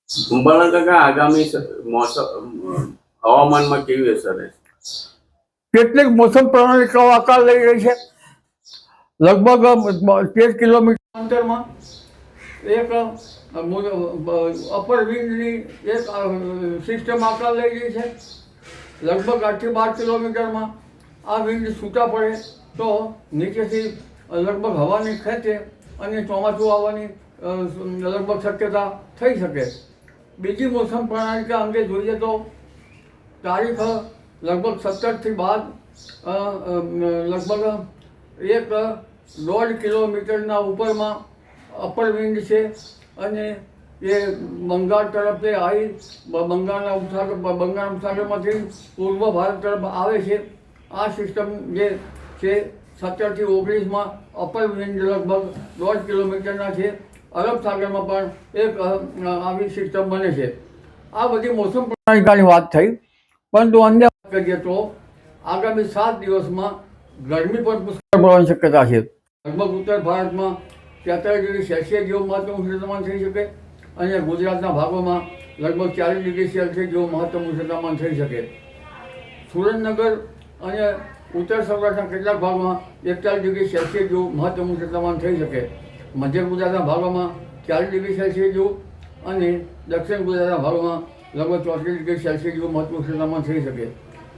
ભલા કાકા આગામી મોસમ હવામાનમાં કેવી અસર રહેશે? કેટલીક મોસમ પ્રણાલિકાઓ આકાર લઈ રહી છે. લગભગ 13 કિલોમીટર અંતરમાં એક અપર વિન્ડની એક સિસ્ટમ આકાર લઈ રહી છે. લગભગ 8 થી 12 કિલોમીટરમાં આ વિન્ડ છૂટા પડે તો નીચેથી લગભગ હવાની ખેંચે અને ચોમાસું આવવાની લગભગ શક્યતા થઈ શકે. બીજી મોસમ પ્રણાલિકા અંગે જોઈએ તો તારીખ લગભગ 17 થી બાદ લગભગ 1.5 કિલોમીટરના ઉપરમાં અપર વિન્ડ છે અને એ બંગાળ તરફથી આવી બંગાળના ઉપસાગરમાંથી પૂર્વ ભારત તરફ આવે છે. આ સિસ્ટમ જે છે 17 થી 19માં અપર વિન્ડ લગભગ 1.5 કિલોમીટરના છે. અરબ સાગરમાં પણ એક આવી સિસ્ટમ બને છે. આ બધી મોસમ પ્રણાલિકાની વાત થઈ, પરંતુ અન્ય વાત કરીએ તો આગામી 7 દિવસમાં ગરમી પર પુષ્કળ પડવાની શક્યતા છે. લગભગ ઉત્તર ભારતમાં 43 ડિગ્રી સેલ્સિયસ જેવું મહત્તમ ઉષ્ણતામાન થઈ શકે અને ગુજરાતના ભાગોમાં લગભગ 40 ડિગ્રી સેલ્સિયસ જેવું મહત્તમ ઉષ્ણતામાન થઈ શકે. સુરેન્દ્રનગર અને ઉત્તર સૌરાષ્ટ્રના કેટલાક ભાગમાં 41 ડિગ્રી સેલ્સિયસ જેવું મહત્તમ ઉષ્ણતામાન થઈ શકે. મધ્ય ગુજરાતના ભાગોમાં 40 ડિગ્રી સેલ્સિયસ જેવું અને દક્ષિણ ગુજરાતના ભાગોમાં લગભગ 34 ડિગ્રી સેલ્સિયસ જેવું મહત્તમ ઉષ્ણતામાન થઈ શકે.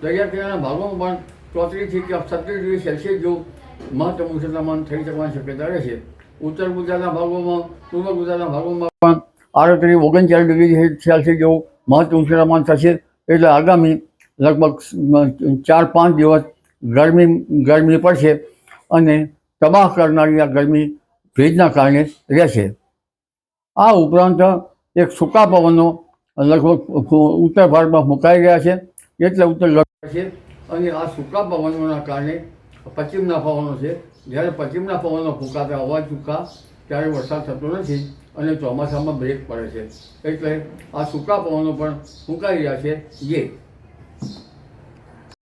દરિયા કિનારાના ભાગોમાં પણ 34 થી 36 ડિગ્રી સેલ્સિયસ જેવું મહત્તમ ઉષ્ણતામાન થઈ શકવાની શક્યતા રહેશે. ઉત્તર ગુજરાતના ભાગોમાં પૂર્વ ગુજરાતના ભાગોમાં પણ 38-39 ડિગ્રી સેલ્સિયસ જેવું મહત્તમ ઉષ્ણતામાન થશે. એટલે આગામી લગભગ 4-5 દિવસ ગરમી પડશે અને તબાહ કરનારી આ ગરમી ભેજના કારણે રહેશે. આ ઉપરાંત એક સૂકા પવનો લગભગ ઉત્તર ભારતમાં મુકાઈ ગયા છે, એટલે ઉત્તર ગરમી છે અને આ સૂકા પવનોના કારણે પશ્ચિમના પવનો છે. જ્યારે પશ્ચિમના પવનો ફૂંકાતા હોવા ચૂકા ત્યારે વરસાદ થતો નથી અને ચોમાસામાં બ્રેક પડે છે. એટલે આ સૂકા પવનો પણ ફૂંકાઈ રહ્યા છે. જે